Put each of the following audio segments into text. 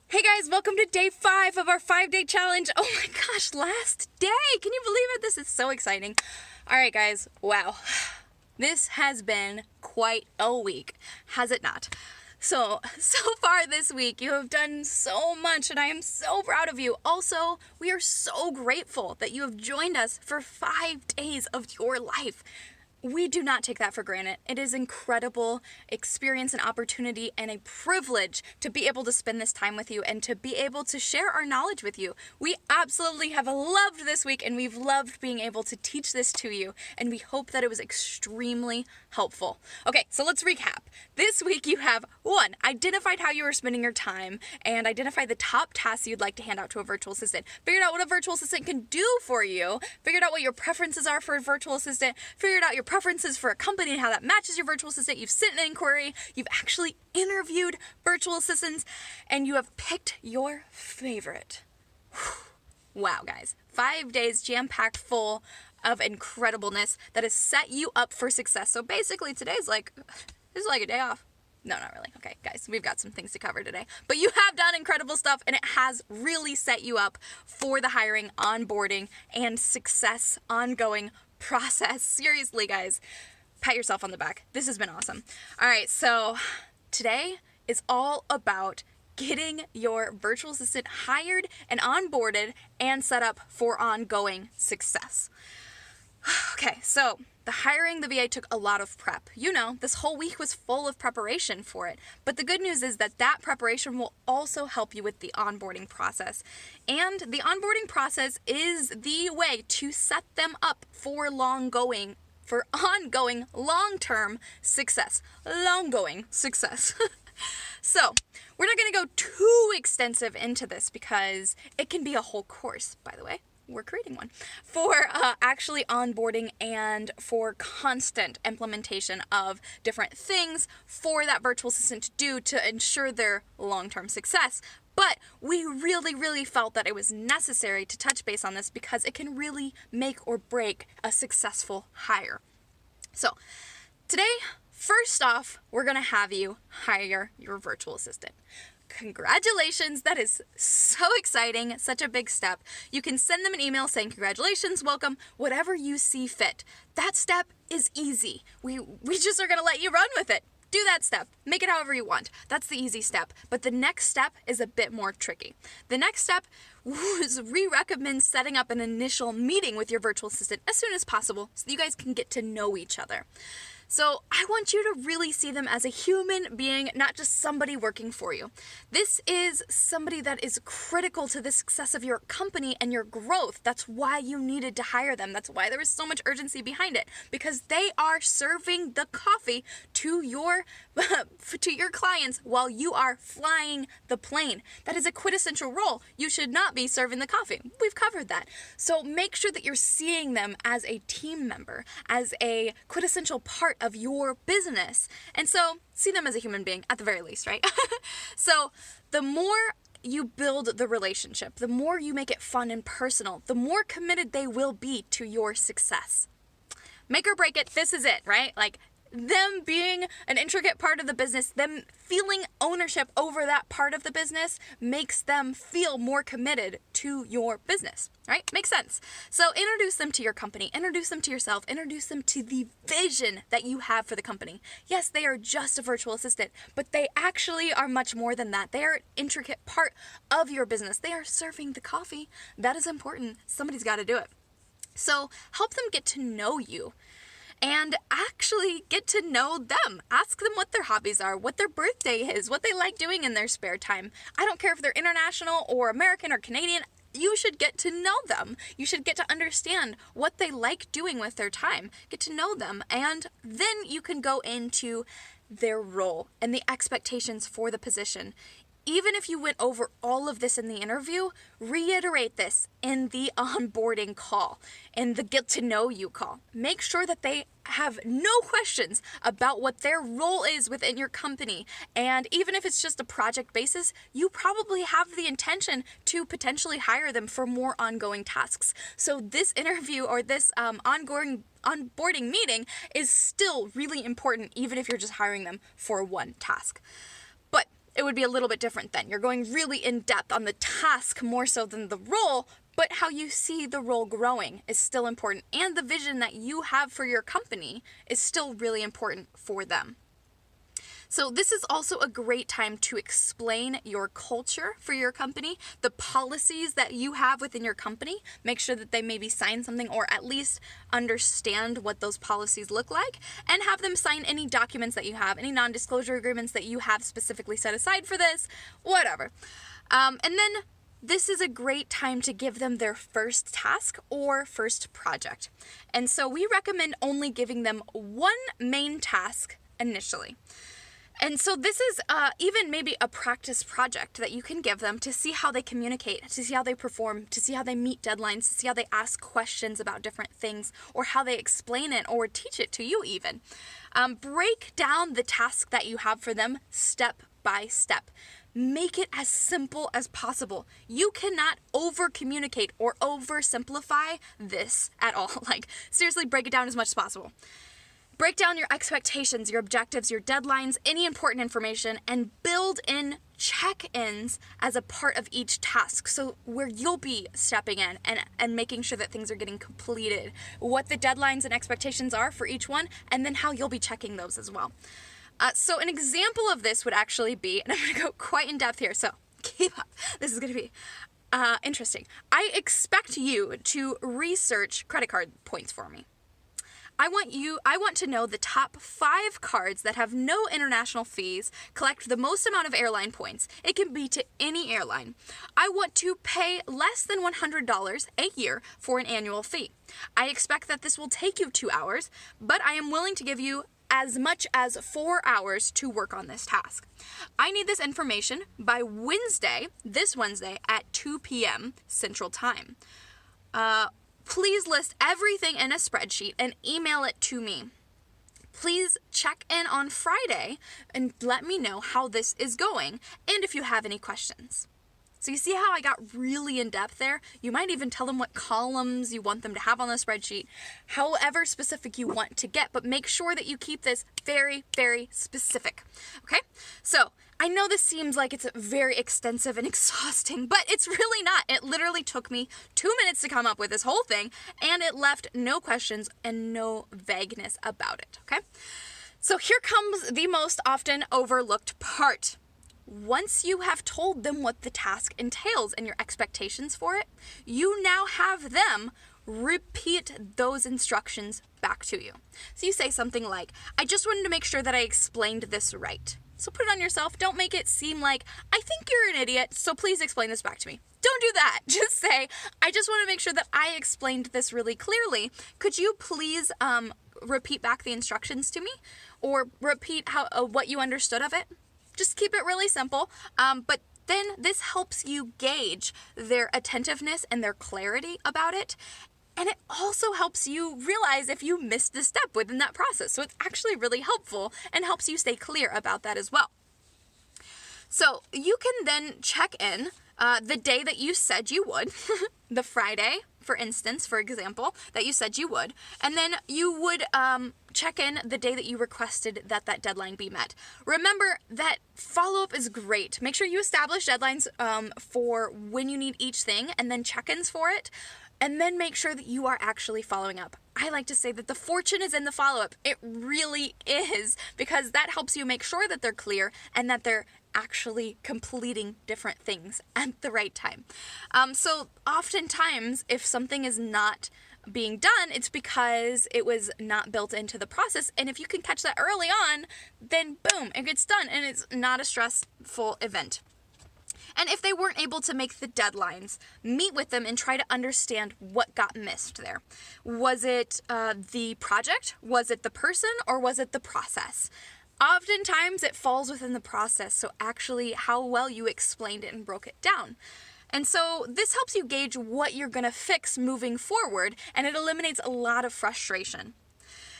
Hey guys, welcome to day 5 of our 5-day challenge. Oh my gosh, last day. Can you believe it? This is so exciting. All right, guys. Wow. This has been quite a week, has it not? So far this week, you have done so much, and I am so proud of you. Also, we are so grateful that you have joined us for 5 days of your life. We do not take that for granted. It is incredible experience and opportunity and a privilege to be able to spend this time with you and to be able to share our knowledge with you. We absolutely have loved this week, and we've loved being able to teach this to you, and we hope that it was extremely helpful. Okay, so let's recap. This week you have 1, identified how you were spending your time and identified the top tasks you'd like to hand out to a virtual assistant. Figured out what a virtual assistant can do for you. Figured out what your preferences are for a virtual assistant. Figured out your preferences for a company and how that matches your virtual assistant. You've sent an inquiry. You've actually interviewed virtual assistants, and you have picked your favorite. Wow, guys. 5 days jam-packed full of incredibleness that has set you up for success. So basically this is like a day off. No, not really. Okay, guys, we've got some things to cover today. But you have done incredible stuff, and it has really set you up for the hiring, onboarding, and success ongoing process. Seriously, guys, pat yourself on the back. This has been awesome. All right, so today is all about getting your virtual assistant hired and onboarded and set up for ongoing success. Okay, so the hiring the VA took a lot of prep. You know, this whole week was full of preparation for it. But the good news is that preparation will also help you with the onboarding process. And the onboarding process is the way to set them up for ongoing long-term success. Long-going success. So, we're not going to go too extensive into this because it can be a whole course, by the way. We're creating one for actually onboarding and for constant implementation of different things for that virtual assistant to do to ensure their long-term success. But we really, really felt that it was necessary to touch base on this because it can really make or break a successful hire. So today, first off, we're going to have you hire your virtual assistant. Congratulations, that is so exciting, such a big step. You can send them an email saying congratulations, welcome, whatever you see fit. That step is easy. We just are going to let you run with it. Do that step. Make it however you want. That's the easy step. But the next step is a bit more tricky. The next step was we recommend setting up an initial meeting with your virtual assistant as soon as possible so that you guys can get to know each other. So I want you to really see them as a human being, not just somebody working for you. This is somebody that is critical to the success of your company and your growth. That's why you needed to hire them. That's why there was so much urgency behind it, because they are serving the coffee to your clients while you are flying the plane. That is a quintessential role. You should not be serving the coffee. We've covered that. So make sure that you're seeing them as a team member, as a quintessential part of your business. And so see them as a human being at the very least, right? So the more you build the relationship, the more you make it fun and personal, the more committed they will be to your success. Make or break it, this is it, right? Like them being an intricate part of the business, them feeling ownership over that part of the business makes them feel more committed to your business, right? Makes sense. So introduce them to your company, introduce them to yourself, introduce them to the vision that you have for the company. Yes, they are just a virtual assistant, but they actually are much more than that. They are an intricate part of your business. They are serving the coffee. That is important. Somebody's got to do it. So help them get to know you. And actually get to know them. Ask them what their hobbies are, what their birthday is, what they like doing in their spare time. I don't care if they're international or American or Canadian. You should get to know them. You should get to understand what they like doing with their time. Get to know them. And then you can go into their role and the expectations for the position. Even if you went over all of this in the interview, reiterate this in the onboarding call, in the get to know you call. Make sure that they have no questions about what their role is within your company. And even if it's just a project basis, you probably have the intention to potentially hire them for more ongoing tasks. So this interview or this onboarding meeting is still really important, even if you're just hiring them for one task. But it would be a little bit different then. You're going really in depth on the task more so than the role, but how you see the role growing is still important, and the vision that you have for your company is still really important for them. So this is also a great time to explain your culture for your company, the policies that you have within your company. Make sure that they maybe sign something or at least understand what those policies look like, and have them sign any documents that you have, any non-disclosure agreements that you have specifically set aside for this, whatever. And then this is a great time to give them their first task or first project. And so we recommend only giving them one main task initially. And so this is even maybe a practice project that you can give them to see how they communicate, to see how they perform, to see how they meet deadlines, to see how they ask questions about different things, or how they explain it or teach it to you even. Break down the task that you have for them step by step. Make it as simple as possible. You cannot over-communicate or oversimplify this at all. Like, seriously, break it down as much as possible. Break down your expectations, your objectives, your deadlines, any important information, and build in check-ins as a part of each task. So where you'll be stepping in and making sure that things are getting completed, what the deadlines and expectations are for each one, and then how you'll be checking those as well. So an example of this would actually be, and I'm going to go quite in depth here, so keep up. This is going to be interesting. I expect you to research credit card points for me. I want to know the top 5 cards that have no international fees, collect the most amount of airline points. It can be to any airline. I want to pay less than $100 a year for an annual fee. I expect that this will take you 2 hours, but I am willing to give you as much as 4 hours to work on this task. I need this information by this Wednesday at 2 p.m. Central Time. Please list everything in a spreadsheet and email it to me. Please check in on Friday and let me know how this is going and if you have any questions. So you see how I got really in depth there? You might even tell them what columns you want them to have on the spreadsheet, however specific you want to get, but make sure that you keep this very, very specific. Okay? So I know this seems like it's very extensive and exhausting, but it's really not. It literally took me 2 minutes to come up with this whole thing, and it left no questions and no vagueness about it, okay? So here comes the most often overlooked part. Once you have told them what the task entails and your expectations for it, you now have them repeat those instructions back to you. So you say something like, I just wanted to make sure that I explained this right. So put it on yourself. Don't make it seem like, I think you're an idiot, so please explain this back to me. Don't do that. Just say, I just want to make sure that I explained this really clearly. Could you please repeat back the instructions to me? Or repeat what you understood of it? Just keep it really simple. But then this helps you gauge their attentiveness and their clarity about it. And it also helps you realize if you missed a step within that process. So it's actually really helpful and helps you stay clear about that as well. So you can then check in the day that you said you would, the Friday, for instance, for example, that you said you would, and then you would check in the day that you requested that deadline be met. Remember that follow-up is great. Make sure you establish deadlines for when you need each thing, and then check-ins for it. And then make sure that you are actually following up. I like to say that the fortune is in the follow-up. It really is, because that helps you make sure that they're clear and that they're actually completing different things at the right time. So oftentimes, if something is not being done, it's because it was not built into the process. And if you can catch that early on, then boom, it gets done and it's not a stressful event. And if they weren't able to make the deadlines, meet with them and try to understand what got missed there. Was it the project? Was it the person? Or was it the process? Oftentimes it falls within the process, so actually how well you explained it and broke it down. And so this helps you gauge what you're going to fix moving forward, and it eliminates a lot of frustration.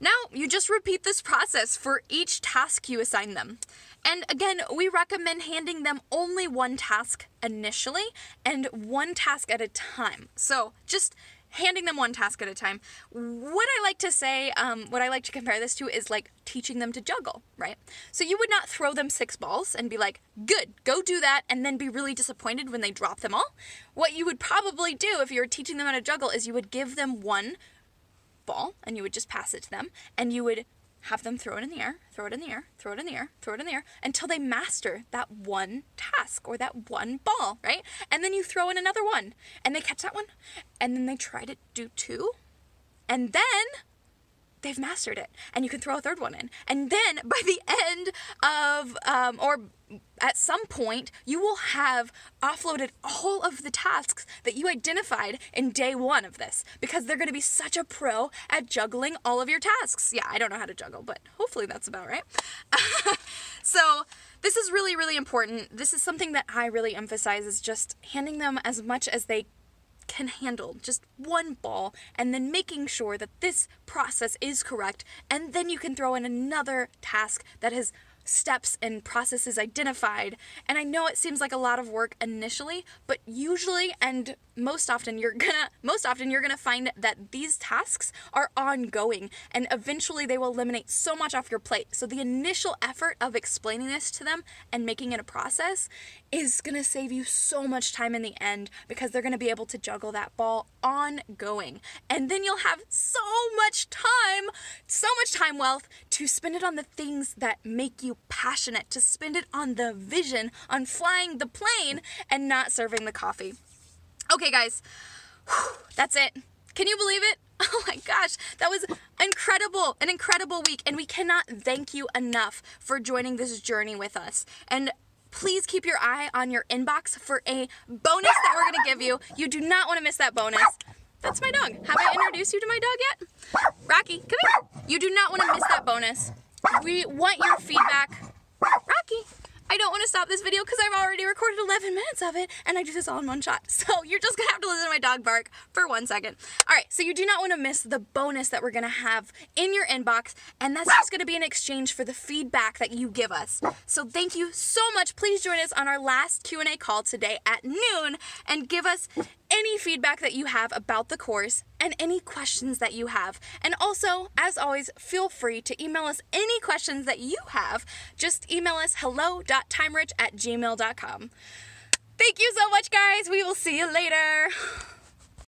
Now, you just repeat this process for each task you assign them. And again, we recommend handing them only one task initially and one task at a time. So just handing them one task at a time. What I like to say, what I like to compare this to is like teaching them to juggle, right? So you would not throw them 6 balls and be like, good, go do that, and then be really disappointed when they drop them all. What you would probably do if you were teaching them how to juggle is you would give them one ball and you would just pass it to them, and you would have them throw it in the air, throw it in the air, throw it in the air, throw it in the air, until they master that one task or that one ball, right? And then you throw in another one, and they catch that one, and then they try to do 2, and then they've mastered it, and you can throw a third one in. And then by the end of, or at some point, you will have offloaded all of the tasks that you identified in day 1 of this, because they're going to be such a pro at juggling all of your tasks. Yeah, I don't know how to juggle, but hopefully that's about right. So this is really, really important. This is something that I really emphasize, is just handing them as much as they can handle, just one ball, and then making sure that this process is correct, and then you can throw in another task that has steps and processes identified. And I know it seems like a lot of work initially, but usually and most often you're gonna find that these tasks are ongoing, and eventually they will eliminate so much off your plate. So the initial effort of explaining this to them and making it a process is gonna save you so much time in the end, because they're gonna be able to juggle that ball ongoing. And then you'll have so much time wealth to spend it on the things that make you passionate, to spend it on the vision, on flying the plane, and not serving the coffee. Okay, guys, that's it. Can you believe it? Oh my gosh, that was incredible, an incredible week, and we cannot thank you enough for joining this journey with us. And please keep your eye on your inbox for a bonus that we're going to give you. You do not want to miss that bonus. That's my dog. Have I introduced you to my dog yet? Rocky, come here. You do not want to miss that bonus. We want your feedback. Rocky, I don't want to stop this video because I've already recorded 11 minutes of it, and I do this all in one shot. So you're just going to have to listen to my dog bark for 1 second. All right, so you do not want to miss the bonus that we're going to have in your inbox, and that's just going to be in exchange for the feedback that you give us. So thank you so much. Please join us on our last Q&A call today at noon and give us any feedback that you have about the course and any questions that you have. And also, as always, feel free to email us any questions that you have. Just email us hello.timerich@gmail.com. Thank you so much, guys. We will see you later.